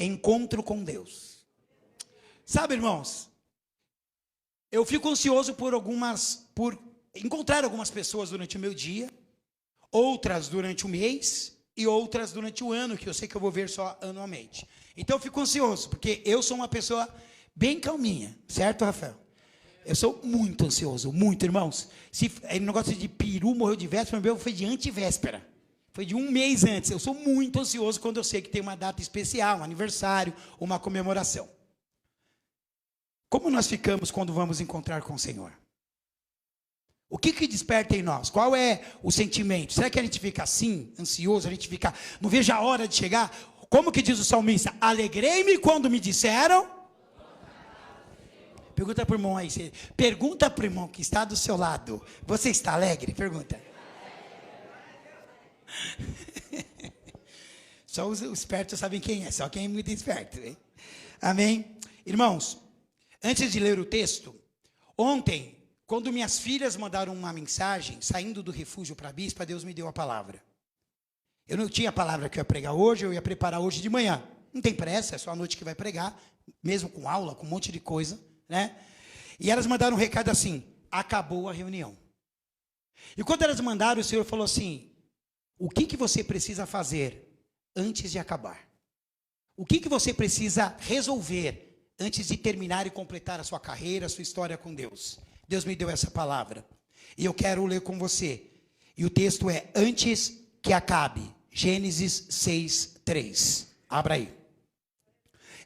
encontro com Deus. Sabe, irmãos, eu fico ansioso por encontrar algumas pessoas durante o meu dia, outras durante o mês e outras durante o ano, que eu sei que eu vou ver só anualmente. Então eu fico ansioso, porque eu sou uma pessoa bem calminha, certo, Rafael? Eu sou muito ansioso, muito, irmãos. Se o negócio de peru morreu de véspera, meu foi de antivéspera. Foi de um mês antes. Eu sou muito ansioso quando eu sei que tem uma data especial, um aniversário, uma comemoração. Como nós ficamos quando vamos encontrar com o Senhor? O que desperta em nós? Qual é o sentimento? Será que a gente fica assim, ansioso? A gente fica, não vejo a hora de chegar? Como que diz o salmista? Alegrei-me quando me disseram. Pergunta para o irmão aí. Pergunta para o irmão que está do seu lado. Você está alegre? Pergunta. Só os espertos sabem quem é. Só quem é muito esperto. Hein? Amém? Irmãos, antes de ler o texto, ontem, quando minhas filhas mandaram uma mensagem, saindo do refúgio para a bispa, Deus me deu a palavra. Eu não tinha a palavra que eu ia pregar hoje, eu ia preparar hoje de manhã. Não tem pressa, é só a noite que vai pregar, mesmo com aula, com um monte de coisa, né? E elas mandaram um recado assim, acabou a reunião. E quando elas mandaram, o Senhor falou assim, o que você precisa fazer antes de acabar? O que você precisa resolver antes de terminar e completar a sua carreira, a sua história com Deus? Deus me deu essa palavra. E eu quero ler com você. E o texto é, antes que acabe. Gênesis 6:3. Abra aí.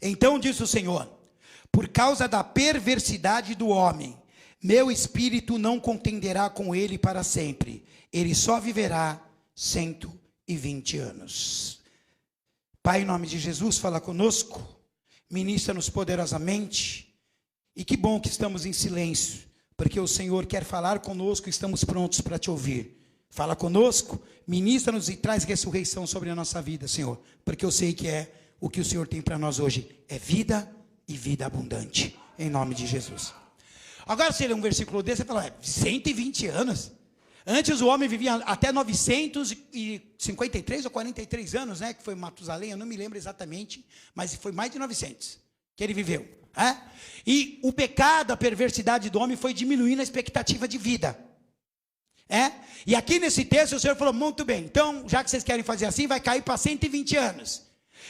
Então disse o Senhor, por causa da perversidade do homem, meu espírito não contenderá com ele para sempre. Ele só viverá 120 anos. Pai, em nome de Jesus, fala conosco. Ministra-nos poderosamente. E que bom que estamos em silêncio, porque o Senhor quer falar conosco e estamos prontos para te ouvir. Fala conosco, ministra-nos e traz ressurreição sobre a nossa vida, Senhor, porque eu sei que é o que o Senhor tem para nós hoje, é vida e vida abundante, em nome de Jesus. Agora, se ele é um versículo desse, você fala, 120 anos? Antes o homem vivia até 953 ou 43 anos, né, que foi Matusalém, eu não me lembro exatamente, mas foi mais de 900 que ele viveu. E o pecado, a perversidade do homem foi diminuindo a expectativa de vida. E aqui nesse texto o Senhor falou, muito bem, então já que vocês querem fazer assim, vai cair para 120 anos.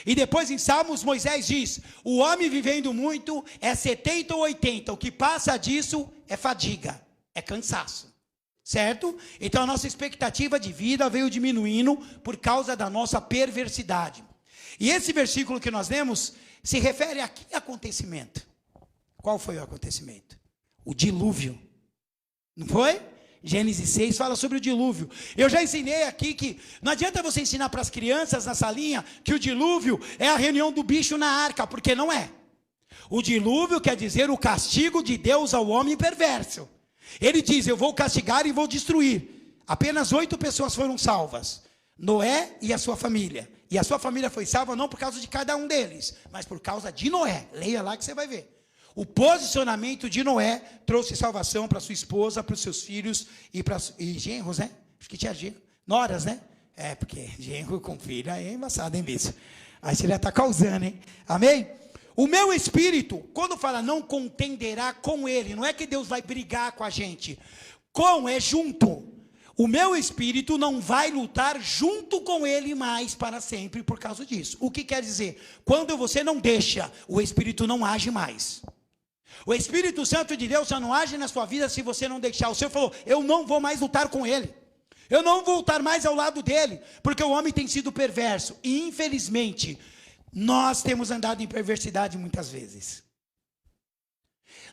E depois em Salmos Moisés diz, o homem vivendo muito é 70 ou 80, o que passa disso é fadiga, é cansaço. Certo? Então a nossa expectativa de vida veio diminuindo por causa da nossa perversidade. E esse versículo que nós lemos se refere a que acontecimento? Qual foi o acontecimento? O dilúvio. Não foi? Gênesis 6 fala sobre o dilúvio. Eu já ensinei aqui que não adianta você ensinar para as crianças na salinha que o dilúvio é a reunião do bicho na arca, porque não é. O dilúvio quer dizer o castigo de Deus ao homem perverso. Ele diz, eu vou castigar e vou destruir. Apenas 8 pessoas foram salvas. Noé e a sua família. E a sua família foi salva não por causa de cada um deles, mas por causa de Noé. Leia lá que você vai ver. O posicionamento de Noé trouxe salvação para sua esposa, para os seus filhos e genros, né? Acho que tinha genro. Noras, né? Porque genro com filho é embaçado, hein, bicho? Aí você já está causando, hein? Amém? O meu espírito, quando fala não contenderá com ele, não é que Deus vai brigar com a gente. Com é junto. O meu espírito não vai lutar junto com ele mais para sempre por causa disso. O que quer dizer? Quando você não deixa, o espírito não age mais. O Espírito Santo de Deus só não age na sua vida se você não deixar. O Senhor falou, eu não vou mais lutar com ele. Eu não vou lutar mais ao lado dele, porque o homem tem sido perverso. E infelizmente, nós temos andado em perversidade muitas vezes.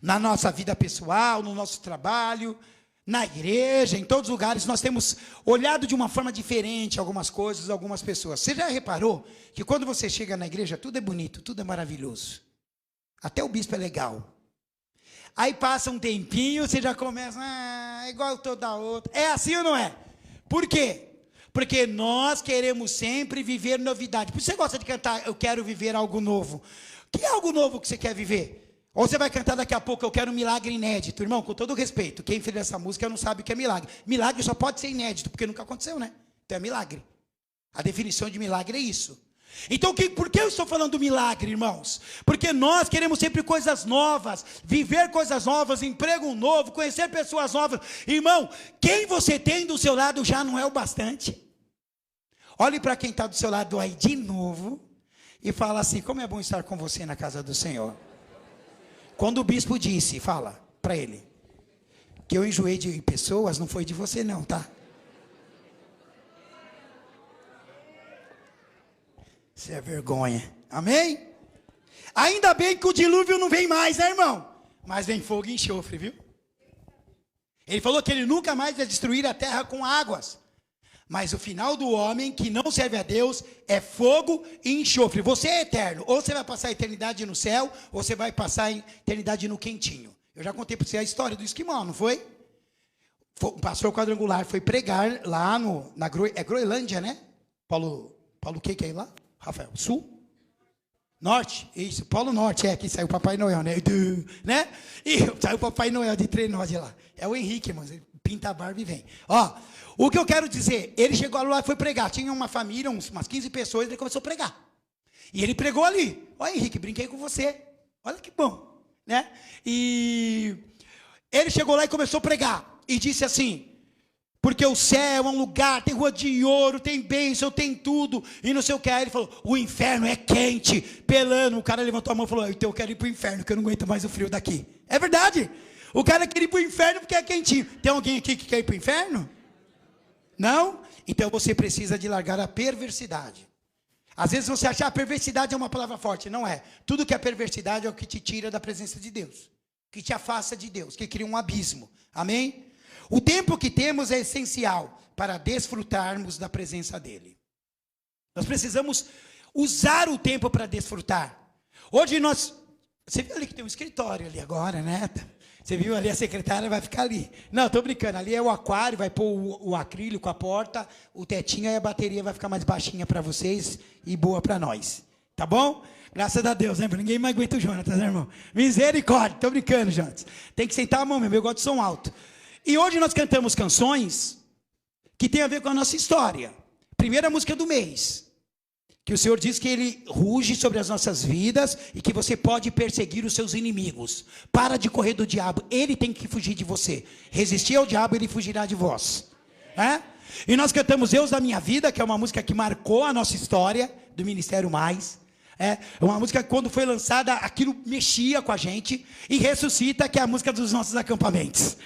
Na nossa vida pessoal, no nosso trabalho, na igreja, em todos os lugares, nós temos olhado de uma forma diferente algumas coisas, algumas pessoas. Você já reparou que quando você chega na igreja, tudo é bonito, tudo é maravilhoso. Até o bispo é legal. Aí passa um tempinho, você já começa, igual toda outra. É assim ou não é? Por quê? Porque nós queremos sempre viver novidade. Por isso você gosta de cantar, eu quero viver algo novo. Que é algo novo que você quer viver? Ou você vai cantar daqui a pouco, eu quero um milagre inédito. Irmão, com todo respeito, quem fez essa música não sabe o que é milagre. Milagre só pode ser inédito, porque nunca aconteceu, né? Então é milagre. A definição de milagre é isso. Então, por que eu estou falando do milagre, irmãos? Porque nós queremos sempre coisas novas, viver coisas novas, emprego novo, conhecer pessoas novas. Irmão, quem você tem do seu lado já não é o bastante. Olhe para quem está do seu lado aí de novo e fala assim: como é bom estar com você na casa do Senhor. Quando o bispo disse, fala para ele, que eu enjoei de pessoas, não foi de você não, tá? Isso é vergonha. Amém? Ainda bem que o dilúvio não vem mais, né, irmão? Mas vem fogo e enxofre, viu? Ele falou que ele nunca mais vai destruir a terra com águas. Mas o final do homem que não serve a Deus é fogo e enxofre. Você é eterno. Ou você vai passar a eternidade no céu, ou você vai passar a eternidade no quentinho. Eu já contei para você a história do esquimó, não foi? O pastor quadrangular foi pregar lá na Groenlândia, né? Paulo o que é lá? Rafael, sul? Norte? Isso, Polo Norte, aqui saiu o Papai Noel, né? E saiu o Papai Noel de trenó de lá. É o Henrique, irmãos, ele pinta a barba e vem. Ó, o que eu quero dizer, ele chegou lá e foi pregar. Tinha uma família, umas 15 pessoas, ele começou a pregar. E ele pregou ali. Ó, Henrique, brinquei com você. Olha que bom, né? E ele chegou lá e começou a pregar. E disse assim: porque o céu é um lugar, tem rua de ouro, tem bênção, tem tudo, e não sei o que. Aí ele falou: o inferno é quente, pelando. O cara levantou a mão e falou: então eu quero ir para o inferno, que eu não aguento mais o frio daqui. É verdade. O cara quer ir para o inferno porque é quentinho. Tem alguém aqui que quer ir para o inferno? Não? Então você precisa de largar a perversidade. Às vezes você acha que a perversidade é uma palavra forte. Não é. Tudo que é perversidade é o que te tira da presença de Deus, que te afasta de Deus, que cria um abismo. Amém? O tempo que temos é essencial para desfrutarmos da presença dEle. Nós precisamos usar o tempo para desfrutar. Hoje você viu ali que tem um escritório ali agora, né? Você viu ali, a secretária vai ficar ali. Não, estou brincando, ali é o aquário, vai pôr o acrílico, a porta, o tetinho, e a bateria vai ficar mais baixinha para vocês e boa para nós. Tá bom? Graças a Deus, né? Ninguém mais aguenta o Jonatas, né, irmão? Misericórdia, estou brincando, Jonatas. Tem que sentar a mão mesmo, eu gosto de som alto. E hoje nós cantamos canções que tem a ver com a nossa história. Primeira música do mês, que o Senhor diz que Ele ruge sobre as nossas vidas e que você pode perseguir os seus inimigos. Para de correr do diabo, ele tem que fugir de você. Resistir ao diabo, ele fugirá de vós. E nós cantamos Deus da Minha Vida, que é uma música que marcou a nossa história do Ministério Mais. É uma música que quando foi lançada, aquilo mexia com a gente. E Ressuscita, que é a música dos nossos acampamentos.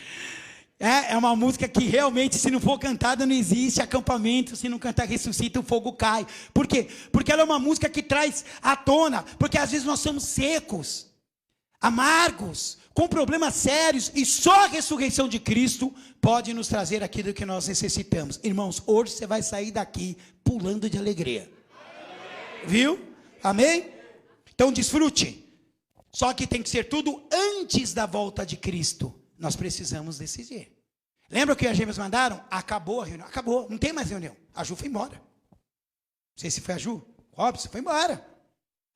É uma música que realmente, se não for cantada, não existe acampamento. Se não cantar Ressuscita, o fogo cai. Por quê? Porque ela é uma música que traz à tona. Porque às vezes nós somos secos, amargos, com problemas sérios. E só a ressurreição de Cristo pode nos trazer aquilo que nós necessitamos. Irmãos, hoje você vai sair daqui pulando de alegria. Viu? Amém? Então desfrute. Só que tem que ser tudo antes da volta de Cristo. Nós precisamos decidir. Lembra o que as gêmeas mandaram? Acabou a reunião. Acabou, não tem mais reunião. A Ju foi embora. Não sei se foi a Ju. Robson foi embora.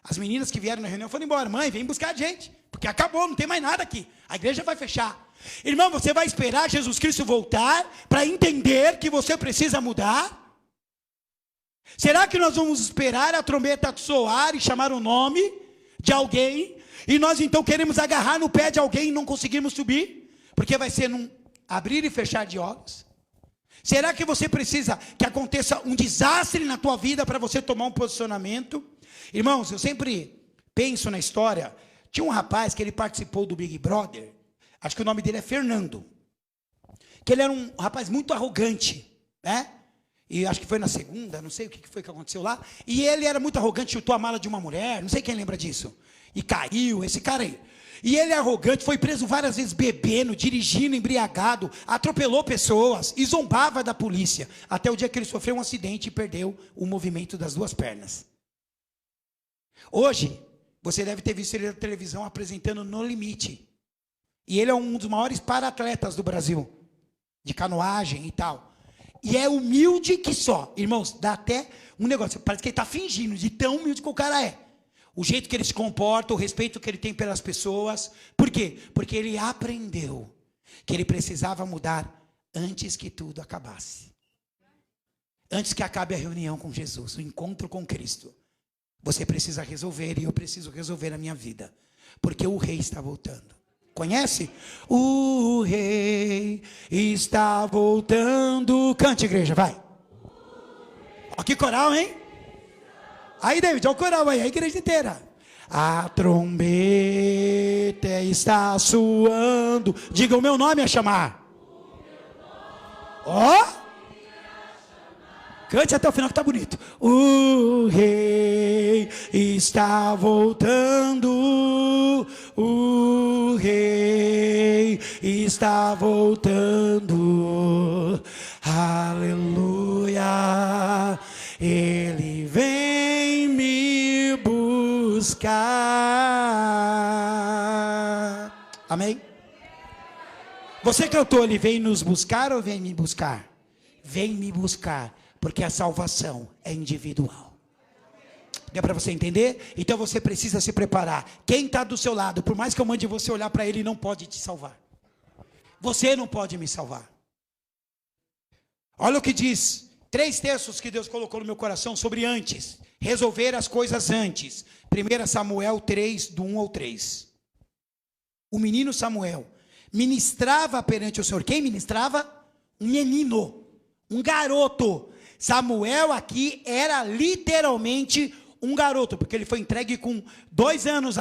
As meninas que vieram na reunião foram embora. Mãe, vem buscar a gente. Porque acabou, não tem mais nada aqui. A igreja vai fechar. Irmão, você vai esperar Jesus Cristo voltar para entender que você precisa mudar? Será que nós vamos esperar a trombeta soar e chamar o nome de alguém? E nós então queremos agarrar no pé de alguém e não conseguimos subir? Porque vai ser num abrir e fechar de olhos. Será que você precisa que aconteça um desastre na tua vida para você tomar um posicionamento? Irmãos, eu sempre penso na história. Tinha um rapaz que ele participou do Big Brother. Acho que o nome dele é Fernando. Que ele era um rapaz muito arrogante, né? E acho que foi na segunda, não sei o que foi que aconteceu lá. E ele era muito arrogante, chutou a mala de uma mulher, não sei quem lembra disso. E caiu, esse cara aí. E ele é arrogante, foi preso várias vezes bebendo, dirigindo, embriagado, atropelou pessoas e zombava da polícia. Até o dia que ele sofreu um acidente e perdeu o movimento das duas pernas. Hoje, você deve ter visto ele na televisão apresentando No Limite. E ele é um dos maiores para-atletas do Brasil, de canoagem e tal. E é humilde que só. Irmãos, dá até um negócio, parece que ele está fingindo, de tão humilde que o cara é. O jeito que ele se comporta, o respeito que ele tem pelas pessoas. Por quê? Porque ele aprendeu que ele precisava mudar antes que tudo acabasse. Antes que acabe a reunião com Jesus, o encontro com Cristo. Você precisa resolver e eu preciso resolver a minha vida. Porque o rei está voltando. Conhece? O rei está voltando. Cante, igreja, vai. Ó, que coral, hein? Aí, David, olha o coral aí, a igreja inteira. A trombeta está soando. Diga o meu nome a chamar. Ó. Cante até o final que tá bonito. O rei está voltando. O rei está voltando. Aleluia. Ele vem me buscar. Amém? Você cantou, ele vem nos buscar ou vem me buscar? Vem me buscar. Porque a salvação é individual. Deu para você entender? Então você precisa se preparar. Quem está do seu lado, por mais que eu mande você olhar para ele, não pode te salvar. Você não pode me salvar. Olha o que diz. 3 textos que Deus colocou no meu coração sobre antes. Resolver as coisas antes. 1 Samuel 3, do 1 ao 3. O menino Samuel ministrava perante o Senhor. Quem ministrava? Um menino. Um garoto. Samuel aqui era literalmente um garoto, porque ele foi entregue com 2 anos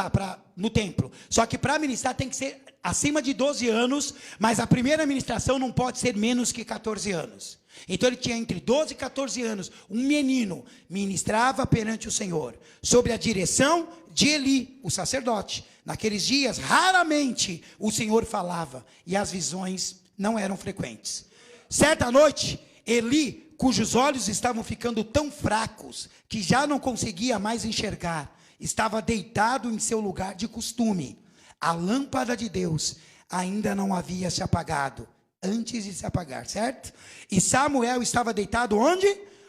no templo. Só que para ministrar tem que ser acima de 12 anos, mas a primeira ministração não pode ser menos que 14 anos. Então ele tinha entre 12 e 14 anos, um menino, ministrava perante o Senhor, sob a direção de Eli, o sacerdote. Naqueles dias, raramente o Senhor falava, e as visões não eram frequentes. Certa noite, Eli, cujos olhos estavam ficando tão fracos, que já não conseguia mais enxergar, estava deitado em seu lugar de costume. A lâmpada de Deus ainda não havia se apagado, antes de se apagar, certo? E Samuel estava deitado onde?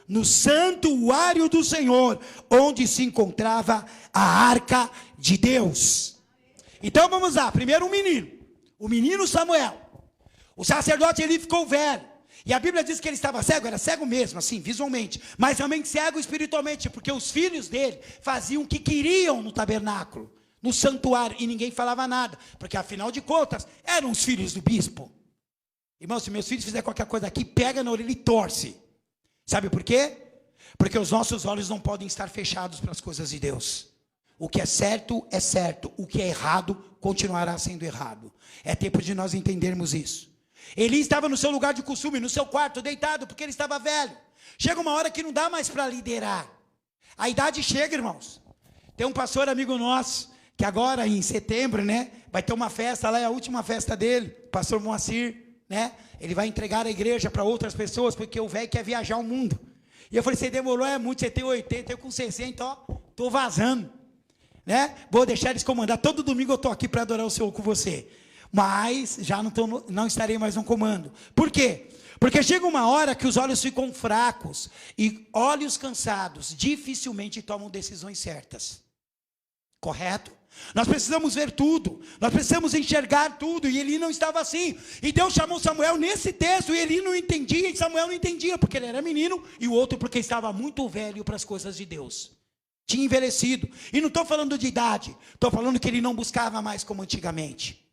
No santuário do Senhor, onde se encontrava a arca de Deus. Então vamos lá, primeiro o menino Samuel. O sacerdote ele ficou velho. E a Bíblia diz que ele estava cego, era cego mesmo, assim, visualmente, mas também cego espiritualmente, porque os filhos dele faziam o que queriam no tabernáculo, no santuário, e ninguém falava nada, porque afinal de contas, eram os filhos do bispo. Irmão, se meus filhos fizerem qualquer coisa aqui, pega na orelha e torce. Sabe por quê? Porque os nossos olhos não podem estar fechados para as coisas de Deus. O que é certo, o que é errado, continuará sendo errado. É tempo de nós entendermos isso. Eli estava no seu lugar de costume, no seu quarto, deitado, porque ele estava velho. Chega uma hora que não dá mais para liderar. A idade chega, irmãos. Tem um pastor amigo nosso, que agora em setembro, né, vai ter uma festa lá, é a última festa dele, pastor Moacir, né? Ele vai entregar a igreja para outras pessoas, porque o velho quer viajar o mundo. E eu falei, você demorou muito, você tem 80, eu com 60, ó, tô vazando, né? Vou deixar eles comandar, todo domingo eu tô aqui para adorar o Senhor com você. Mas já não estarei mais no comando. Por quê? Porque chega uma hora que os olhos ficam fracos e olhos cansados dificilmente tomam decisões certas. Correto? Nós precisamos ver tudo, nós precisamos enxergar tudo, e Eli não estava assim. E Deus chamou Samuel nesse texto, e Eli não entendia, e Samuel não entendia, porque ele era menino, e o outro porque estava muito velho para as coisas de Deus. Tinha envelhecido. E não estou falando de idade, estou falando que ele não buscava mais como antigamente.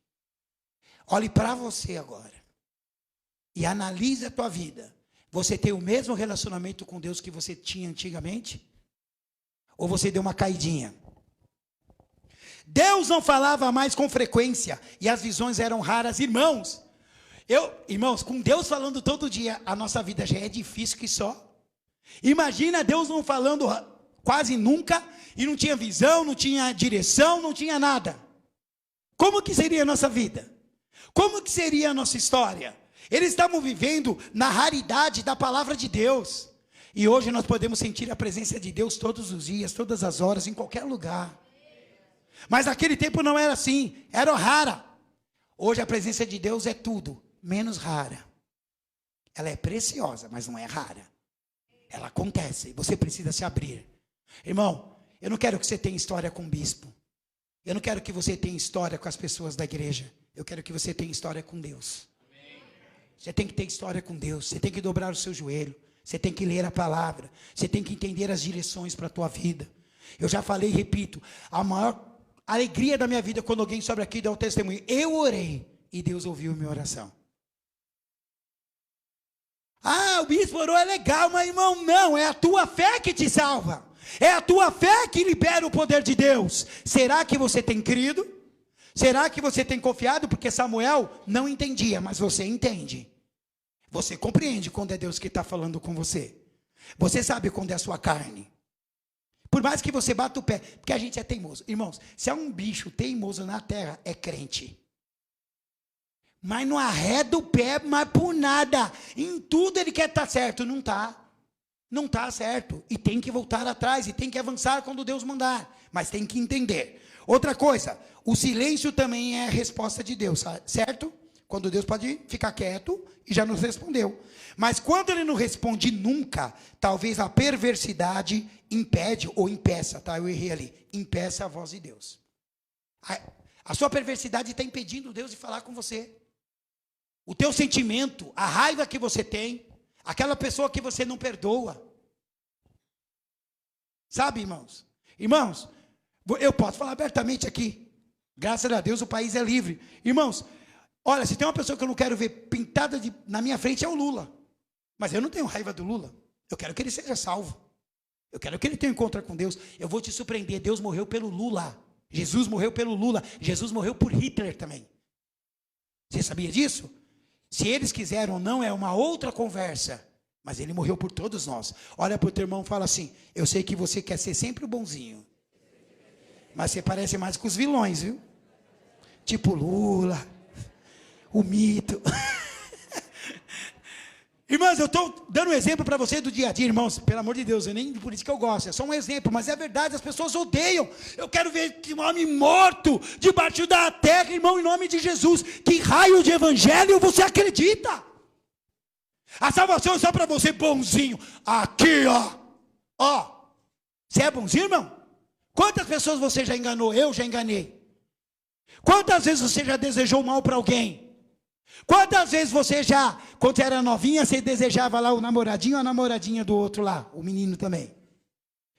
Olhe para você agora e analise a tua vida. Você tem o mesmo relacionamento com Deus que você tinha antigamente? Ou você deu uma caidinha? Deus não falava mais com frequência e as visões eram raras. Irmãos, com Deus falando todo dia, a nossa vida já é difícil que só. Imagina Deus não falando quase nunca e não tinha visão, não tinha direção, não tinha nada. Como que seria a nossa vida? Como que seria a nossa história? Eles estavam vivendo na raridade da palavra de Deus. E hoje nós podemos sentir a presença de Deus todos os dias, todas as horas, em qualquer lugar. Mas naquele tempo não era assim, era rara. Hoje a presença de Deus é tudo, menos rara. Ela é preciosa, mas não é rara. Ela acontece, você precisa se abrir. Irmão, eu não quero que você tenha história com o bispo. Eu não quero que você tenha história com as pessoas da igreja. Eu quero que você tenha história com Deus. Você tem que ter história com Deus. Você tem que dobrar o seu joelho. Você tem que ler a palavra. Você tem que entender as direções para a tua vida. Eu já falei e repito, a maior alegria da minha vida quando alguém sobe aqui e dá o testemunho. Eu orei e Deus ouviu minha oração. Ah, o bispo orou, é legal, mas irmão, não, é a tua fé que te salva. É a tua fé que libera o poder de Deus. Será que você tem crido? Será que você tem confiado? Porque Samuel não entendia, mas você entende. Você compreende quando é Deus que está falando com você. Você sabe quando é a sua carne. Por mais que você bata o pé, porque a gente é teimoso. Irmãos, se há um bicho teimoso na terra, é crente. Mas não arreda o pé, mas por nada. Em tudo ele quer estar certo. Não está. Não está certo. E tem que voltar atrás, e tem que avançar quando Deus mandar. Mas tem que entender. Outra coisa, o silêncio também é a resposta de Deus, certo? Quando Deus pode ficar quieto e já nos respondeu. Mas quando ele não responde nunca, talvez a perversidade impede ou impeça, tá? Eu errei ali. Impeça a voz de Deus. A sua perversidade está impedindo Deus de falar com você. O teu sentimento, a raiva que você tem, aquela pessoa que você não perdoa. Sabe, irmãos? Irmãos, eu posso falar abertamente aqui. Graças a Deus o país é livre. Irmãos, olha, se tem uma pessoa que eu não quero ver pintada na minha frente é o Lula. Mas eu não tenho raiva do Lula. Eu quero que ele seja salvo. Eu quero que ele tenha um encontro com Deus. Eu vou te surpreender. Deus morreu pelo Lula. Jesus morreu pelo Lula. Jesus morreu por Hitler também. Você sabia disso? Se eles quiseram ou não é uma outra conversa. Mas ele morreu por todos nós. Olha para o teu irmão e fala assim: eu sei que você quer ser sempre o bonzinho. Mas você parece mais com os vilões, viu? Tipo Lula, o mito. Irmãos, eu estou dando um exemplo para você do dia a dia, irmãos. Pelo amor de Deus, nem por isso que eu gosto. É só um exemplo, mas é verdade, as pessoas odeiam. Eu quero ver que homem morto debaixo da terra, irmão, em nome de Jesus. Que raio de evangelho você acredita? A salvação é só para você bonzinho. Aqui, ó. Ó. Você é bonzinho, irmão? Quantas pessoas você já enganou? Eu já enganei. Quantas vezes você já desejou mal para alguém? Quantas vezes você já, quando era novinha, você desejava lá o namoradinho ou a namoradinha do outro lá? O menino também.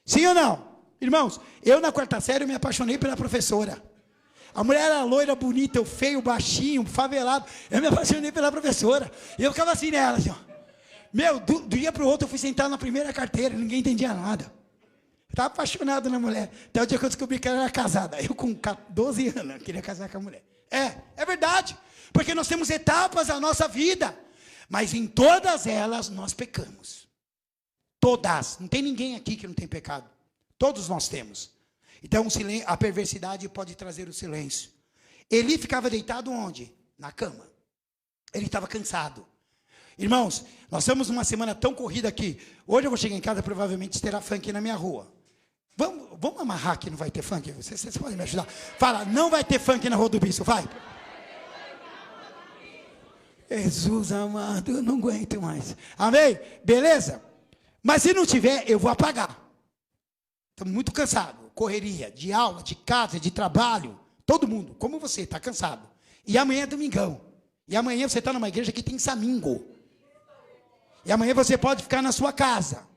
Sim ou não? Irmãos, eu na quarta série me apaixonei pela professora. A mulher era loira, bonita, eu feio, baixinho, favelado. Eu me apaixonei pela professora. E eu ficava assim nela, assim, ó. Meu, do dia para o outro eu fui sentar na primeira carteira, ninguém entendia nada. Estava apaixonado na mulher. Até o dia que eu descobri que ela era casada. Eu com 12 anos queria casar com a mulher. É verdade. Porque nós temos etapas da nossa vida. Mas em todas elas nós pecamos. Todas. Não tem ninguém aqui que não tem pecado. Todos nós temos. Então a perversidade pode trazer o silêncio. Eli ficava deitado onde? Na cama. Ele estava cansado. Irmãos, nós estamos numa semana tão corrida aqui. Hoje eu vou chegar em casa, provavelmente terá funk na minha rua. Vamos amarrar que não vai ter funk? Vocês podem me ajudar? Fala, não vai ter funk na Rua do Bispo, vai. Jesus amado, eu não aguento mais. Amém? Beleza? Mas se não tiver, eu vou apagar. Estamos muito cansados. Correria, de aula, de casa, de trabalho. Todo mundo, como você, está cansado. E amanhã é domingão. E amanhã você está numa igreja que tem samingo. E amanhã você pode ficar na sua casa.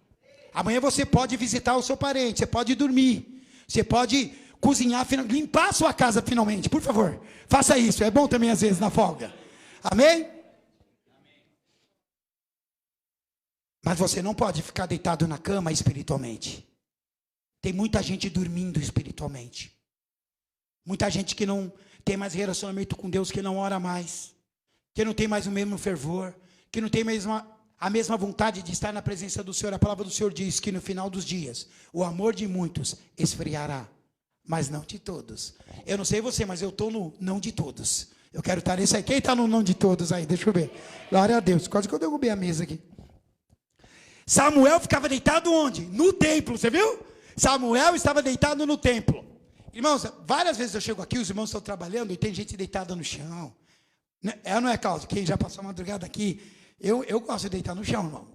Amanhã você pode visitar o seu parente. Você pode dormir. Você pode cozinhar, limpar a sua casa finalmente. Por favor, faça isso. É bom também às vezes na folga. Amém? Mas você não pode ficar deitado na cama espiritualmente. Tem muita gente dormindo espiritualmente. Muita gente que não tem mais relacionamento com Deus, que não ora mais. Que não tem mais o mesmo fervor. Que não tem mais a mesma vontade de estar na presença do Senhor. A palavra do Senhor diz que no final dos dias, o amor de muitos esfriará, mas não de todos. Eu não sei você, mas eu estou no não de todos. Eu quero estar nesse aí. Quem está no não de todos aí? Deixa eu ver. Glória a Deus. Quase que eu derrubei a mesa aqui. Samuel ficava deitado onde? No templo, você viu? Samuel estava deitado no templo. Irmãos, várias vezes eu chego aqui, os irmãos estão trabalhando e tem gente deitada no chão. Não é causa? Quem já passou a madrugada aqui, eu gosto de deitar no chão, irmão.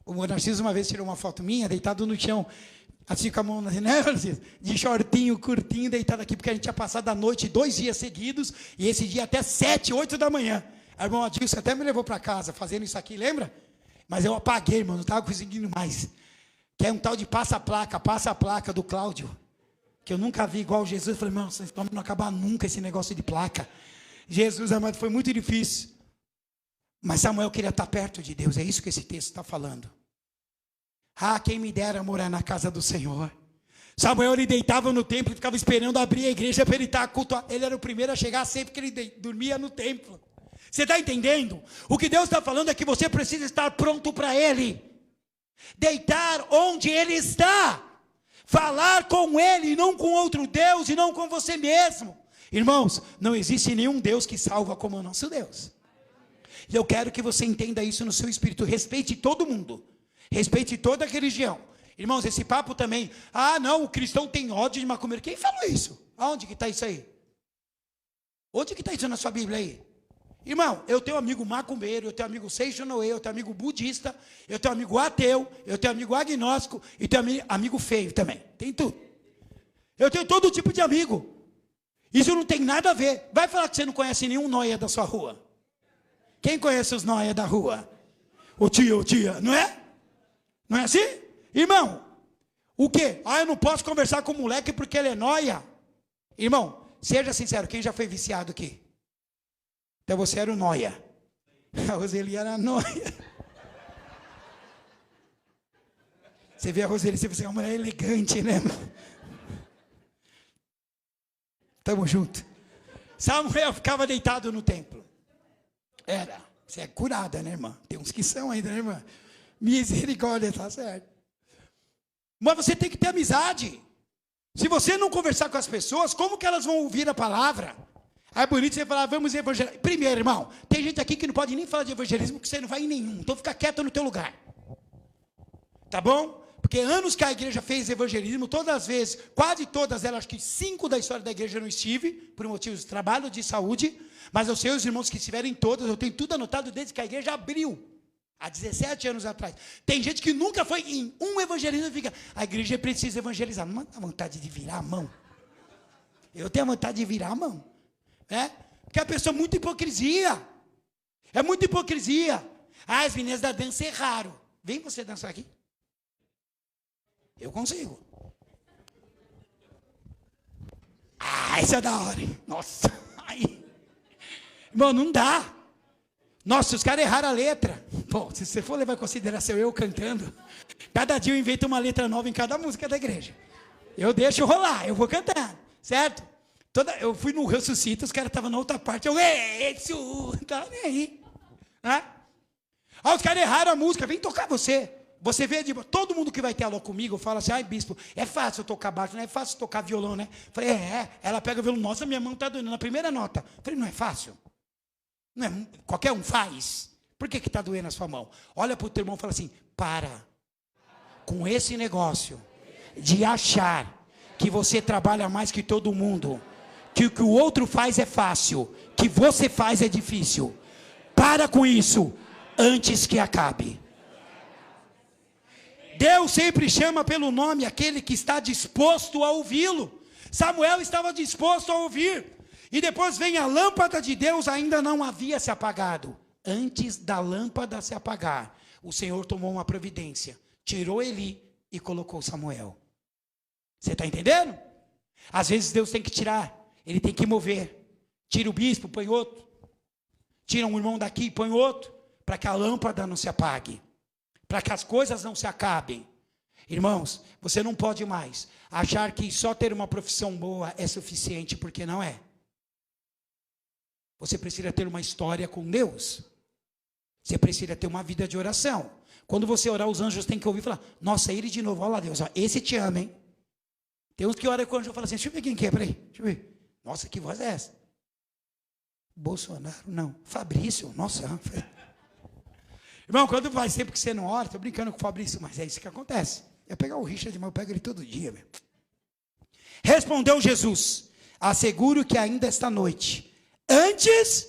O Narciso uma vez tirou uma foto minha, deitado no chão, assim com a mão, né, Narciso? De shortinho, curtinho, deitado aqui, porque a gente tinha passado a noite 2 dias seguidos, e esse dia até 7, 8 da manhã. A irmã Adilson até me levou para casa fazendo isso aqui, lembra? Mas eu apaguei, irmão, não estava conseguindo mais. Que é um tal de passa a placa do Cláudio. que eu nunca vi igual Jesus. Eu falei, nossa, vamos não acabar nunca esse negócio de placa. Jesus, amado, foi muito difícil. Mas Samuel queria estar perto de Deus, é isso que esse texto está falando. Ah, quem me dera morar na casa do Senhor. Samuel, ele deitava no templo e ficava esperando abrir a igreja para ele estar cultuado. Ele era o primeiro a chegar sempre que ele dormia no templo. Você está entendendo? O que Deus está falando é que você precisa estar pronto para Ele. Deitar onde Ele está. Falar com Ele, não com outro Deus e não com você mesmo. Irmãos, não existe nenhum Deus que salva como o nosso Deus. E eu quero que você entenda isso no seu espírito. Respeite todo mundo. Respeite toda a religião. Irmãos, esse papo também. Ah, não, o cristão tem ódio de macumbeiro. Quem falou isso? Aonde que está isso aí? Onde que está isso na sua Bíblia aí? Irmão, eu tenho amigo macumbeiro, eu tenho amigo seixonoe, eu tenho amigo budista, eu tenho amigo ateu, eu tenho amigo agnóstico e tenho amigo feio também. Tem tudo. Eu tenho todo tipo de amigo. Isso não tem nada a ver. Vai falar que você não conhece nenhum nóia da sua rua. Quem conhece os nóia da rua? Ô tia, não é? Não é assim? Irmão, o quê? Ah, eu não posso conversar com o moleque porque ele é nóia. Irmão, seja sincero, quem já foi viciado aqui? Então você era o nóia. A Roseli era a nóia. Você vê a Roseli, você pensa, é uma mulher elegante, né? Tamo junto. Samuel ficava deitado no templo. Era. Você é curada, né, irmã? Tem uns que são ainda, né, irmã? Misericórdia, tá certo. Mas você tem que ter amizade. Se você não conversar com as pessoas, como que elas vão ouvir a palavra? Aí é bonito você falar, vamos evangelizar. Primeiro, irmão, tem gente aqui que não pode nem falar de evangelismo, porque você não vai em nenhum. Então fica quieto no teu lugar. Tá bom? Porque anos que a igreja fez evangelismo, todas as vezes, quase todas elas, acho que 5 da história da igreja eu não estive, por motivos de trabalho, de saúde, mas eu sei os irmãos que estiverem todas, eu tenho tudo anotado desde que a igreja abriu, há 17 anos atrás. Tem gente que nunca foi em um evangelismo e fica, a igreja precisa evangelizar. Não dá vontade de virar a mão. Eu tenho vontade de virar a mão. Porque a pessoa é muita hipocrisia. É muita hipocrisia. Ah, as meninas da dança erraram. Vem você dançar aqui. Eu consigo. Ah, isso é da hora, hein? Nossa. Ai. Irmão, não dá. Nossa, os caras erraram a letra. Pô, se você for levar em consideração eu cantando, cada dia eu invento uma letra nova em cada música da igreja. Eu deixo rolar, eu vou cantando, certo? Eu fui no Ressuscita, os caras estavam na outra parte, eu, não tá nem aí. Né? Ah, os caras erraram a música, vem tocar você. Você vê, todo mundo que vai ter aula comigo fala assim, ai bispo, é fácil tocar baixo, não é fácil tocar violão, né? Eu falei, ela pega o violão, nossa, minha mão está doendo na primeira nota. Eu falei, não é fácil? Não é, qualquer um faz. Por que está doendo a sua mão? Olha para o teu irmão e fala assim, para com esse negócio de achar que você trabalha mais que todo mundo, que o que o outro faz é fácil, que você faz é difícil. Para com isso, antes que acabe. Deus sempre chama pelo nome aquele que está disposto a ouvi-lo. Samuel estava disposto a ouvir. E depois vem a lâmpada de Deus, ainda não havia se apagado. Antes da lâmpada se apagar, o Senhor tomou uma providência. Tirou Eli e colocou Samuel. Você está entendendo? Às vezes Deus tem que tirar. Ele tem que mover. Tira o bispo, põe outro. Tira um irmão daqui, põe outro. Para que a lâmpada não se apague. Para que as coisas não se acabem. Irmãos, você não pode mais achar que só ter uma profissão boa é suficiente, porque não é. Você precisa ter uma história com Deus. Você precisa ter uma vida de oração. Quando você orar, os anjos têm que ouvir e falar, nossa, ele de novo, olha lá Deus, ó, esse te ama, hein? Tem uns que oram com o anjo e falam assim, deixa eu ver quem que é, peraí, deixa eu ver. Nossa, que voz é essa? Bolsonaro? Não. Fabrício? Nossa. Irmão, quando faz tempo que você não ora, estou brincando com o Fabrício, mas é isso que acontece. Eu pegar o Richard, mas eu pego ele todo dia. Meu. Respondeu Jesus, asseguro que ainda esta noite, antes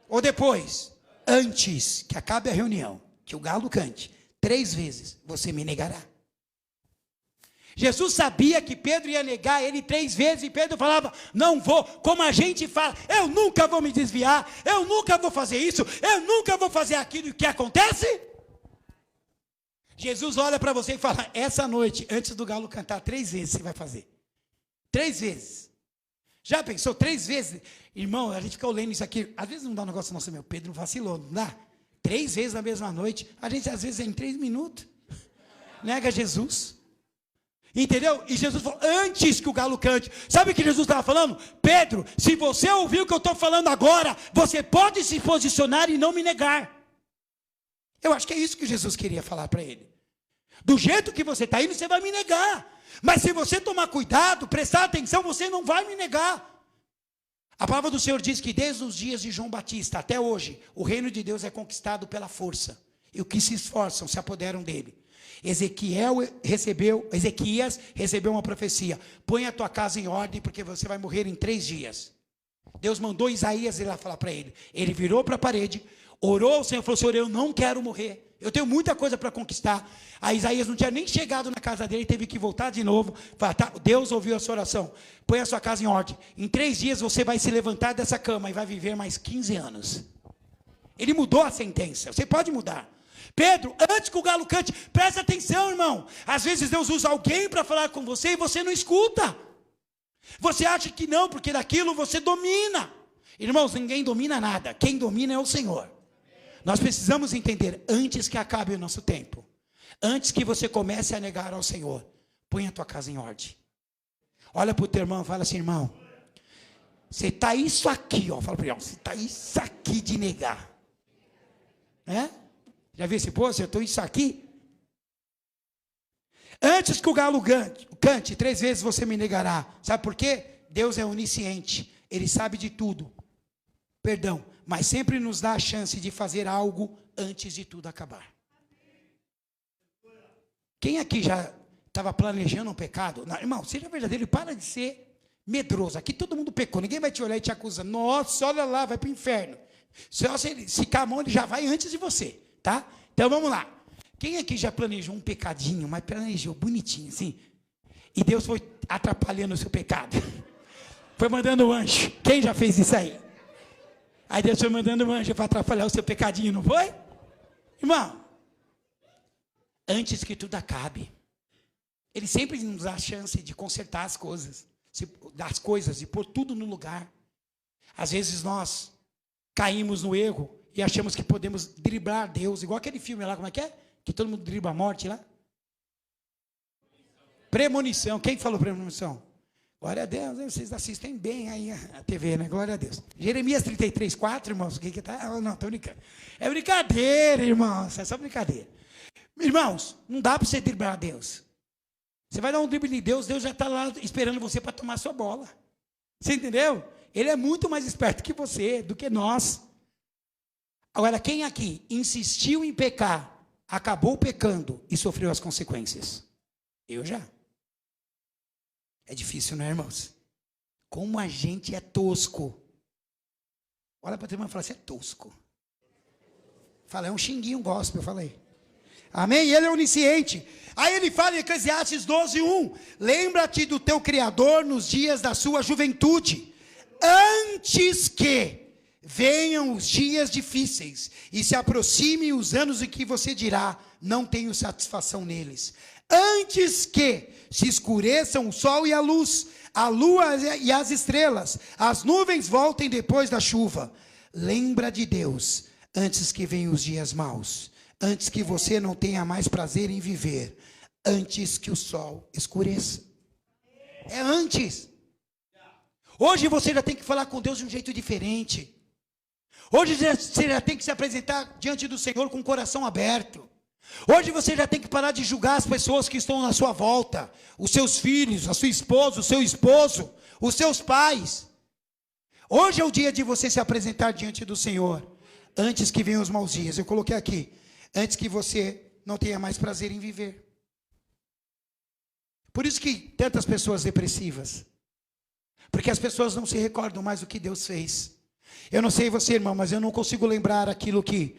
ou depois? Antes que acabe a reunião, que o galo cante, 3 vezes você me negará. Jesus sabia que Pedro ia negar ele 3 vezes, e Pedro falava, não vou, como a gente fala, eu nunca vou me desviar, eu nunca vou fazer isso, eu nunca vou fazer aquilo que acontece. Jesus olha para você e fala, essa noite, antes do galo cantar 3 vezes, você vai fazer. 3 vezes. Já pensou? 3 vezes? Irmão, a gente fica lendo isso aqui. Às vezes não dá um negócio, nossa, meu Pedro vacilou, não dá? 3 vezes na mesma noite. A gente, às vezes, em 3 minutos, nega Jesus. Entendeu? E Jesus falou, antes que o galo cante. Sabe o que Jesus estava falando? Pedro, se você ouvir o que eu estou falando agora, você pode se posicionar e não me negar. Eu acho que é isso que Jesus queria falar para ele. Do jeito que você está indo, você vai me negar. Mas se você tomar cuidado, prestar atenção, você não vai me negar. A palavra do Senhor diz que desde os dias de João Batista até hoje, o reino de Deus é conquistado pela força. E os que se esforçam se apoderam dele. Ezequias recebeu uma profecia. Põe a tua casa em ordem, porque você vai morrer em 3 dias. Deus mandou Isaías ir lá falar para ele. Ele virou para a parede, orou ao Senhor e falou, Senhor, eu não quero morrer. Eu tenho muita coisa para conquistar. Aí Isaías não tinha nem chegado na casa dele, teve que voltar de novo. Falar, tá, Deus ouviu a sua oração. Põe a sua casa em ordem. Em 3 dias você vai se levantar dessa cama e vai viver mais 15 anos. Ele mudou a sentença. Você pode mudar. Pedro, antes que o galo cante, presta atenção, irmão. Às vezes Deus usa alguém para falar com você e você não escuta. Você acha que não, porque daquilo você domina. Irmãos, ninguém domina nada. Quem domina é o Senhor. Nós precisamos entender, antes que acabe o nosso tempo, antes que você comece a negar ao Senhor, põe a tua casa em ordem. Olha para o teu irmão e fala assim, irmão, você está isso aqui, ó. Fala para ele, você está isso aqui de negar. Já viu esse poço? Eu estou isso aqui. Antes que o galo cante, 3 vezes você me negará. Sabe por quê? Deus é onisciente. Ele sabe de tudo. Perdão. Mas sempre nos dá a chance de fazer algo antes de tudo acabar. Quem aqui já estava planejando um pecado? Não, irmão, seja verdadeiro e para de ser medroso. Aqui todo mundo pecou. Ninguém vai te olhar e te acusar. Nossa, olha lá, vai para o inferno. Se ele ficar a mão, ele já vai antes de você. Tá? Então vamos lá. Quem aqui já planejou um pecadinho, mas planejou bonitinho assim? E Deus foi atrapalhando o seu pecado. Foi mandando o anjo. Quem já fez isso aí? Aí Deus foi mandando o anjo para atrapalhar o seu pecadinho, não foi? Irmão, antes que tudo acabe, Ele sempre nos dá a chance de consertar as coisas, e pôr tudo no lugar. Às vezes nós caímos no erro e achamos que podemos driblar Deus, igual aquele filme lá, como é? Que todo mundo dribla a morte lá. Premonição. Quem falou premonição? Glória a Deus, vocês assistem bem aí a TV, né? Glória a Deus. Jeremias 33:4, irmãos, o que tá? Oh, não, estou brincando. É brincadeira, irmãos, é só brincadeira. Irmãos, não dá para você driblar Deus. Você vai dar um drible em Deus, Deus já está lá esperando você para tomar sua bola. Você entendeu? Ele é muito mais esperto que você, do que nós. Agora, quem aqui insistiu em pecar, acabou pecando e sofreu as consequências? Eu já. É difícil, não é, irmãos? Como a gente é tosco. Olha para a tua irmã e fala, você é tosco. Fala, é um xinguinho gospel, eu falei. Amém? Ele é onisciente. Aí ele fala em Eclesiastes 12:1. Lembra-te do teu Criador nos dias da sua juventude, antes que venham os dias difíceis e se aproximem os anos em que você dirá, não tenho satisfação neles. Antes que se escureçam o sol e a luz, a lua e as estrelas, as nuvens voltem depois da chuva. Lembra de Deus antes que venham os dias maus, antes que você não tenha mais prazer em viver, antes que o sol escureça. É antes. Hoje você já tem que falar com Deus de um jeito diferente. Hoje você já tem que se apresentar diante do Senhor com o coração aberto. Hoje você já tem que parar de julgar as pessoas que estão na sua volta, os seus filhos, a sua esposa, o seu esposo, os seus pais. Hoje é o dia de você se apresentar diante do Senhor, antes que venham os maus dias. Eu coloquei aqui, antes que você não tenha mais prazer em viver. Por isso que tantas pessoas depressivas, porque as pessoas não se recordam mais do que Deus fez. Eu não sei você, irmão, mas eu não consigo lembrar aquilo que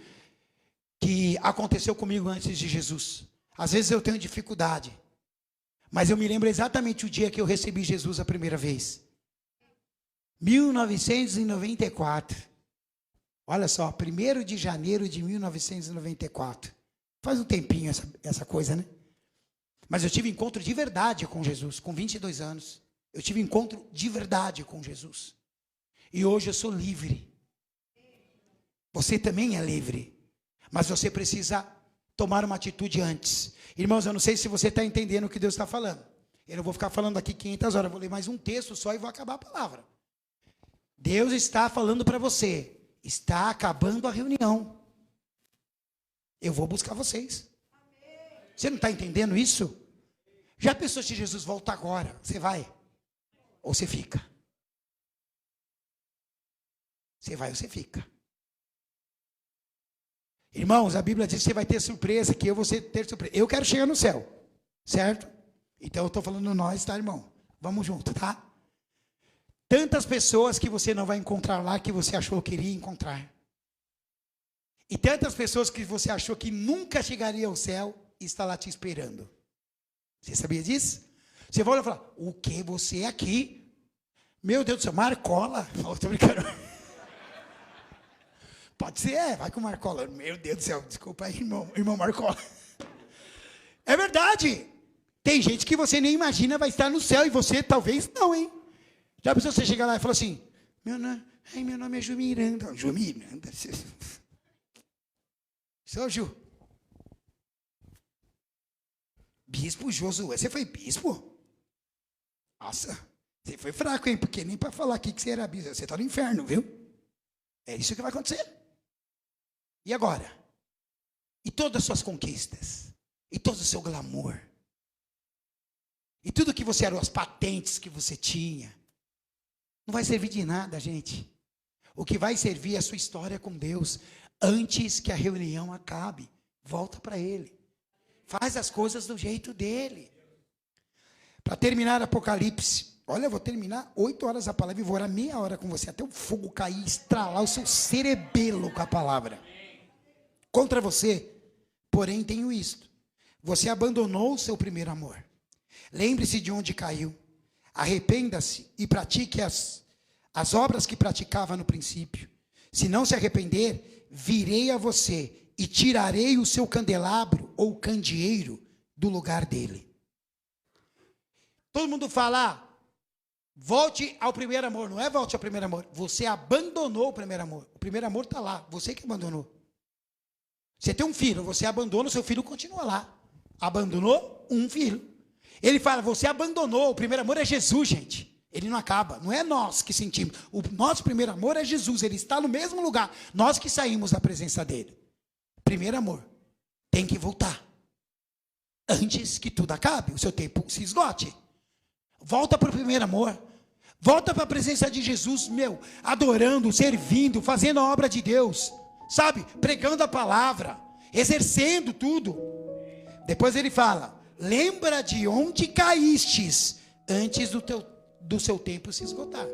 aconteceu comigo antes de Jesus. Às vezes eu tenho dificuldade, mas eu me lembro exatamente o dia que eu recebi Jesus a primeira vez. 1994. Olha só, 1º de janeiro de 1994. Faz um tempinho essa coisa, né? Mas eu tive encontro de verdade com Jesus, com 22 anos. Eu tive encontro de verdade com Jesus. E hoje eu sou livre. Você também é livre. Mas você precisa tomar uma atitude antes. Irmãos, eu não sei se você está entendendo o que Deus está falando. Eu não vou ficar falando aqui 500 horas. Eu vou ler mais um texto só e vou acabar a palavra. Deus está falando para você. Está acabando a reunião. Eu vou buscar vocês. Você não está entendendo isso? Já pensou se Jesus volta agora? Você vai? Ou você fica? Você vai ou você fica? Irmãos, a Bíblia diz que você vai ter surpresa, que eu vou ter surpresa. Eu quero chegar no céu, certo? Então eu estou falando nós, tá, irmão? Vamos junto, tá? Tantas pessoas que você não vai encontrar lá que você achou que iria encontrar. E tantas pessoas que você achou que nunca chegaria ao céu e está lá te esperando. Você sabia disso? Você vai olhar e falar, o que você é aqui? Meu Deus do céu, Marcola? Estou brincando. Pode ser, vai com Marcola. Meu Deus do céu, desculpa aí, irmão Marcola. É verdade. Tem gente que você nem imagina vai estar no céu e você talvez não, hein? Já pensou você chegar lá e falar assim, meu nome é Ju Miranda. Ju Miranda. Sou Ju. Bispo Josué, você foi bispo? Nossa, você foi fraco, hein? Porque nem para falar aqui que você era bispo, você está no inferno, viu? É isso que vai acontecer. E agora? E todas as suas conquistas? E todo o seu glamour? E tudo que você era, as patentes que você tinha? Não vai servir de nada, gente. O que vai servir é a sua história com Deus. Antes que a reunião acabe, volta para Ele. Faz as coisas do jeito dele. Para terminar Apocalipse, olha, eu vou terminar 8 horas a palavra e vou orar meia hora com você, até o fogo cair, estralar o seu cerebelo com a palavra. Contra você, porém, tenho isto. Você abandonou o seu primeiro amor. Lembre-se de onde caiu. Arrependa-se e pratique as obras que praticava no princípio. Se não se arrepender, virei a você e tirarei o seu candelabro ou candeeiro do lugar dele. Todo mundo fala, volte ao primeiro amor. Não é volte ao primeiro amor. Você abandonou o primeiro amor. O primeiro amor está lá, você que abandonou. Você tem um filho, você abandona, o seu filho continua lá. Abandonou um filho. Ele fala, você abandonou, o primeiro amor é Jesus, gente. Ele não acaba, não é nós que sentimos. O nosso primeiro amor é Jesus, ele está no mesmo lugar. Nós que saímos da presença dele. Primeiro amor, tem que voltar. Antes que tudo acabe, o seu tempo se esgote. Volta para o primeiro amor. Volta para a presença de Jesus, adorando, servindo, fazendo a obra de Deus. Sabe, pregando a palavra, exercendo tudo. Depois ele fala, lembra de onde caístes antes do seu tempo se esgotar.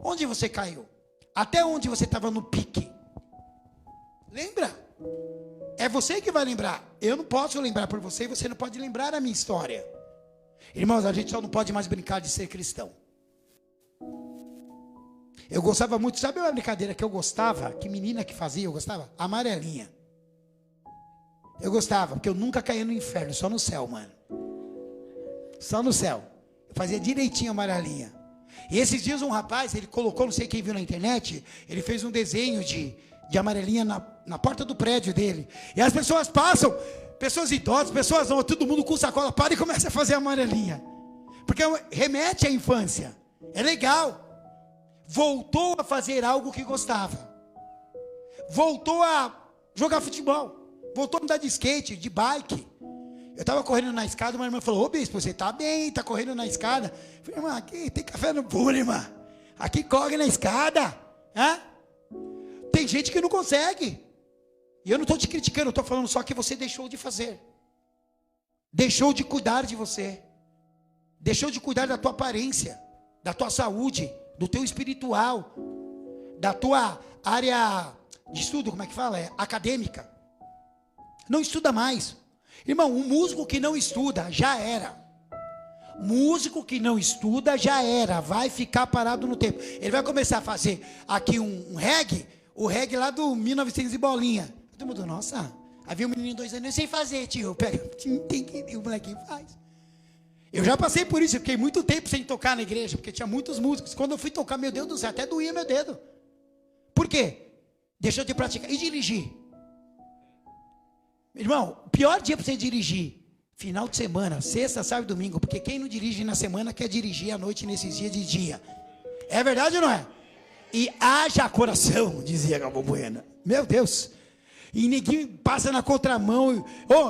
Onde você caiu? Até onde você estava no pique? Lembra? É você que vai lembrar. Eu não posso lembrar por você e você não pode lembrar a minha história. Irmãos, a gente só não pode mais brincar de ser cristão. Eu gostava muito, sabe uma brincadeira que eu gostava? Que menina que fazia, eu gostava? Amarelinha. Eu gostava, porque eu nunca caía no inferno, só no céu, mano. Só no céu. Eu fazia direitinho a amarelinha. E esses dias um rapaz, ele colocou, não sei quem viu na internet, ele fez um desenho de amarelinha na porta do prédio dele. E as pessoas passam, pessoas idosas, pessoas não, todo mundo com sacola, para e começa a fazer a amarelinha. Porque remete à infância. É legal. Voltou a fazer algo que gostava. Voltou a jogar futebol. Voltou a andar de skate, de bike. Eu estava correndo na escada, uma irmã falou, ô bispo, você está bem, está correndo na escada. Eu falei, irmã, aqui tem café no pulo, irmã. Aqui corre na escada. Hã? Tem gente que não consegue. E eu não estou te criticando, eu estou falando só que você deixou de fazer. Deixou de cuidar de você. Deixou de cuidar da tua aparência, da tua saúde, do teu espiritual, da tua área de estudo, como é que fala? Acadêmica. Não estuda mais. Irmão, um músico que não estuda, já era. Músico que não estuda, já era. Vai ficar parado no tempo. Ele vai começar a fazer aqui um reggae, o reggae lá do 1900 e bolinha. Todo mundo, nossa, havia um menino de 2 anos, eu sei fazer, tio. Pega, tem que o molequinho faz. Eu já passei por isso, eu fiquei muito tempo sem tocar na igreja, porque tinha muitos músicos. Quando eu fui tocar, meu Deus do céu, até doía meu dedo. Por quê? Deixou de praticar. E dirigir? Irmão, o pior dia para você dirigir, final de semana, sexta, sábado e domingo, porque quem não dirige na semana quer dirigir à noite nesses dias de dia. É verdade ou não é? E haja coração, dizia Galvão Bueno. Meu Deus. E ninguém passa na contramão.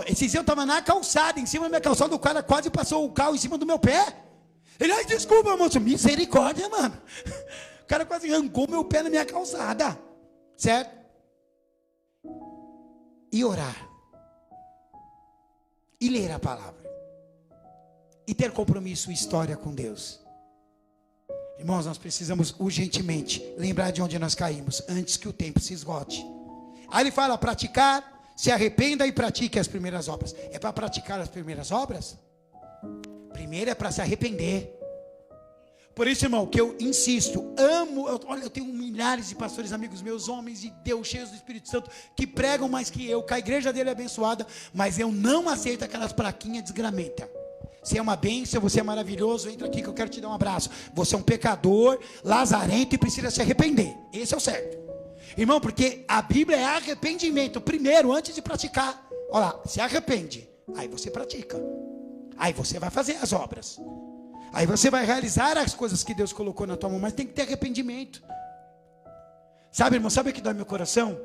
Esses dias eu estava na calçada, em cima da minha calçada, o cara quase passou o carro em cima do meu pé. Ele, ai, desculpa, moço, misericórdia, mano. O cara quase arrancou meu pé na minha calçada. Certo? E orar. E ler a palavra. E ter compromisso e história com Deus. Irmãos, nós precisamos urgentemente lembrar de onde nós caímos, antes que o tempo se esgote. Aí ele fala, praticar, se arrependa e pratique as primeiras obras. É para praticar as primeiras obras? Primeiro é para se arrepender. Por isso, irmão, que eu insisto, amo, eu tenho milhares de pastores amigos meus, homens de Deus, cheios do Espírito Santo, que pregam mais que eu, que a igreja dele é abençoada, mas eu não aceito aquelas plaquinhas desgramenta. Você é uma bênção, você é maravilhoso, entra aqui que eu quero te dar um abraço. Você é um pecador, lazarento e precisa se arrepender. Esse é o certo. Irmão, porque a Bíblia é arrependimento. Primeiro, antes de praticar. Olha lá, se arrepende. Aí você pratica. Aí você vai fazer as obras. Aí você vai realizar as coisas que Deus colocou na tua mão. Mas tem que ter arrependimento. Sabe, irmão, sabe o que dói meu coração?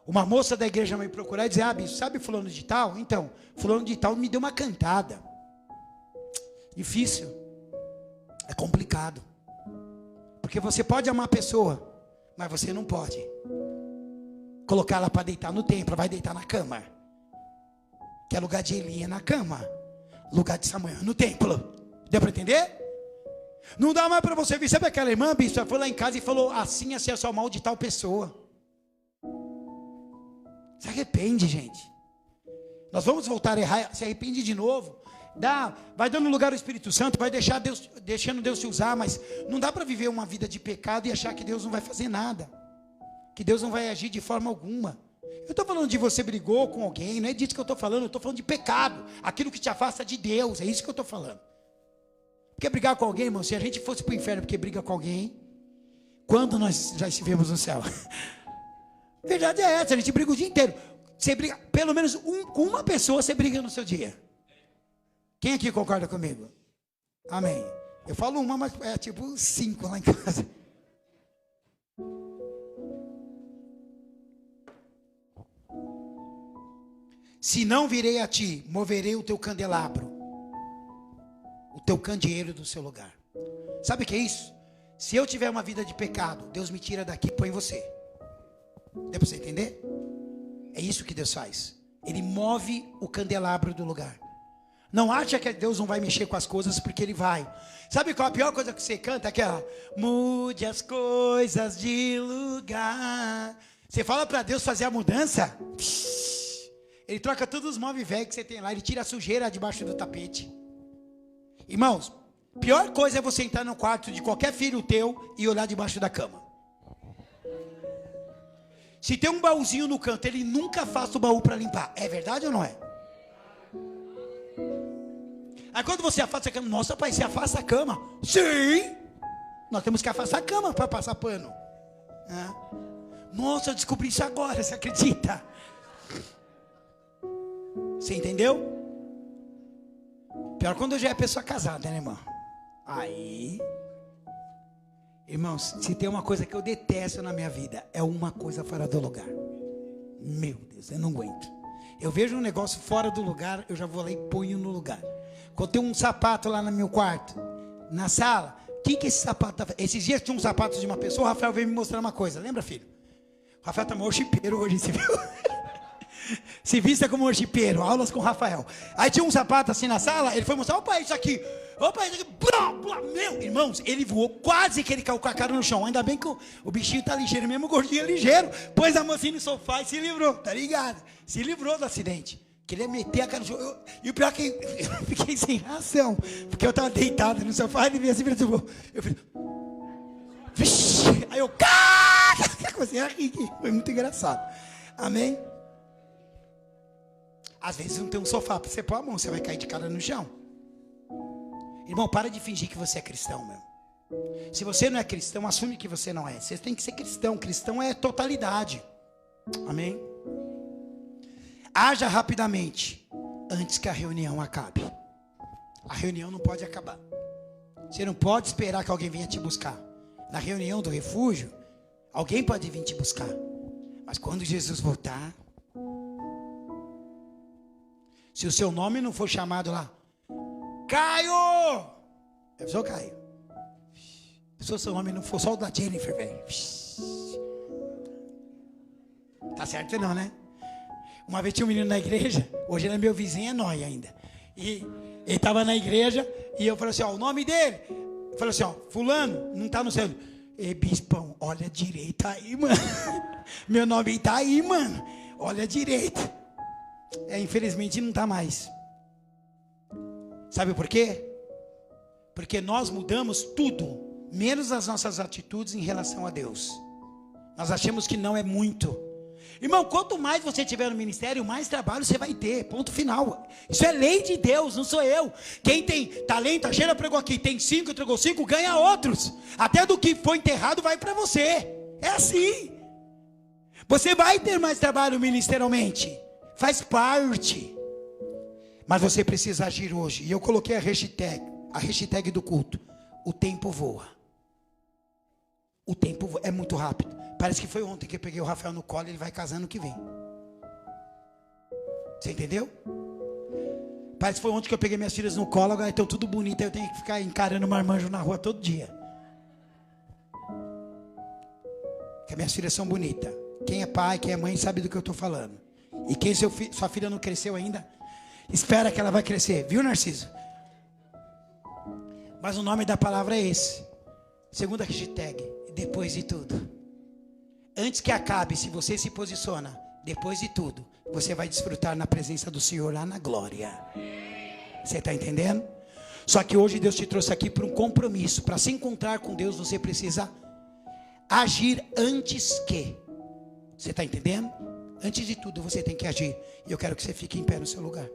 Uma moça da igreja me procurar e dizer, ah, bispo, sabe fulano de tal? Então, fulano de tal me deu uma cantada. Difícil. É complicado. Porque você pode amar a pessoa, mas você não pode colocar ela para deitar no templo, vai deitar na cama. Que é lugar de Eli, é na cama. Lugar de Samuel, no templo. Deu para entender? Não dá mais para você ver. Sabe aquela irmã, bispo? Ela foi lá em casa e falou, assim é só mal de tal pessoa. Se arrepende, gente. Nós vamos voltar a errar, se arrepende de novo. Vai dando lugar ao Espírito Santo, vai deixando Deus te usar, mas não dá para viver uma vida de pecado e achar que Deus não vai fazer nada, que Deus não vai agir de forma alguma. Eu estou falando de você brigou com alguém, não é disso que eu estou falando, eu estou falando de pecado, aquilo que te afasta de Deus, é isso que eu estou falando. Porque brigar com alguém, irmão, se a gente fosse para o inferno porque briga com alguém, quando nós já estivemos no céu? A verdade é essa, a gente briga o dia inteiro. Você briga, pelo menos com uma pessoa você briga no seu dia. Quem aqui concorda comigo? Amém. Eu falo uma, mas é tipo 5 lá em casa. Se não virei a ti, moverei o teu candelabro, o teu candeeiro do seu lugar. Sabe o que é isso? Se eu tiver uma vida de pecado, Deus me tira daqui e põe você. Deu para você entender? É isso que Deus faz. Ele move o candelabro do lugar. Não acha que Deus não vai mexer com as coisas, porque Ele vai. Sabe qual a pior coisa que você canta? Aquela, mude as coisas de lugar. Você fala para Deus fazer a mudança, Ele troca todos os móveis velhos que você tem lá, Ele tira a sujeira debaixo do tapete. Irmãos, pior coisa é você entrar no quarto de qualquer filho teu e olhar debaixo da cama. Se tem um baúzinho no canto, ele nunca faz o baú para limpar. É verdade ou não é? Aí quando você afasta a cama, nossa, pai, você afasta a cama? Sim! Nós temos que afastar a cama para passar pano. Nossa, eu descobri isso agora, você acredita? Você entendeu? Pior quando já é pessoa casada, né, irmão? Aí, irmãos, se tem uma coisa que eu detesto na minha vida, é uma coisa fora do lugar. Meu Deus, eu não aguento. Eu vejo um negócio fora do lugar, eu já vou lá e ponho no lugar. Quando tem um sapato lá no meu quarto, na sala, o que esse sapato tá fazendo? Esses dias tinha um sapato de uma pessoa, o Rafael veio me mostrar uma coisa, lembra, filho? O Rafael tá maior chipeiro hoje, você viu? Se vista como um chipeiro, aulas com o Rafael. Aí tinha um sapato assim na sala, ele foi mostrar, opa, isso aqui. Opa, isso aqui. Blá, blá, meu, irmãos, ele voou, quase que ele caiu com a cara no chão. Ainda bem que o bichinho tá ligeiro, mesmo o gordinho é ligeiro. Pôs a mocinha no sofá e se livrou, tá ligado? Se livrou do acidente. Queria meter a cara no chão. E o pior é que eu fiquei sem reação, porque eu tava deitado no sofá e ele veio assim, eu falei, vixi, aí eu, comecei a rir, foi muito engraçado. Amém? Às vezes não tem um sofá para você pôr a mão, você vai cair de cara no chão. Irmão, para de fingir que você é cristão, meu. Se você não é cristão, assume que você não é. Você tem que ser cristão. Cristão é totalidade. Amém? Haja rapidamente, antes que a reunião acabe. A reunião não pode acabar. Você não pode esperar que alguém venha te buscar. Na reunião do refúgio, alguém pode vir te buscar. Mas quando Jesus voltar, se o seu nome não for chamado lá, Caio! Eu sou Caio. Se o seu nome não for só o da Jennifer, velho. Tá certo não, né? Uma vez tinha um menino na igreja, hoje ele é meu vizinho, é nóia ainda. E ele estava na igreja e eu falei assim, ó, o nome dele. Eu falei assim, ó, fulano, não tá no céu. Ei, bispão, olha direito aí, mano. Meu nome tá aí, mano. Olha direito. Infelizmente não tá mais. Sabe por quê? Porque nós mudamos tudo, menos as nossas atitudes em relação a Deus. Nós achamos que não é muito. Irmão, quanto mais você tiver no ministério, mais trabalho você vai ter, ponto final. Isso é lei de Deus, não sou eu. Quem tem talento, a Sheila pregou aqui, tem 5, entregou 5, ganha outros. Até do que foi enterrado vai para você. É assim. Você vai ter mais trabalho ministerialmente, faz parte. Mas você precisa agir hoje. E eu coloquei a hashtag do culto. O tempo voa. O tempo é muito rápido. Parece que foi ontem que eu peguei o Rafael no colo e ele vai casar ano que vem. Você entendeu? Parece que foi ontem que eu peguei minhas filhas no colo, agora estão tudo bonito, eu tenho que ficar encarando marmanjo na rua todo dia. Porque minhas filhas são bonitas. Quem é pai, quem é mãe sabe do que eu estou falando. E quem sua filha não cresceu ainda, espera que ela vai crescer, viu, Narciso? Mas o nome da palavra é esse. Segunda hashtag, depois de tudo. Antes que acabe, se você se posiciona, depois de tudo, você vai desfrutar na presença do Senhor lá na glória. Você está entendendo? Só que hoje Deus te trouxe aqui para um compromisso. Para se encontrar com Deus, você precisa agir antes que. Você está entendendo? Antes de tudo, você tem que agir. E eu quero que você fique em pé no seu lugar.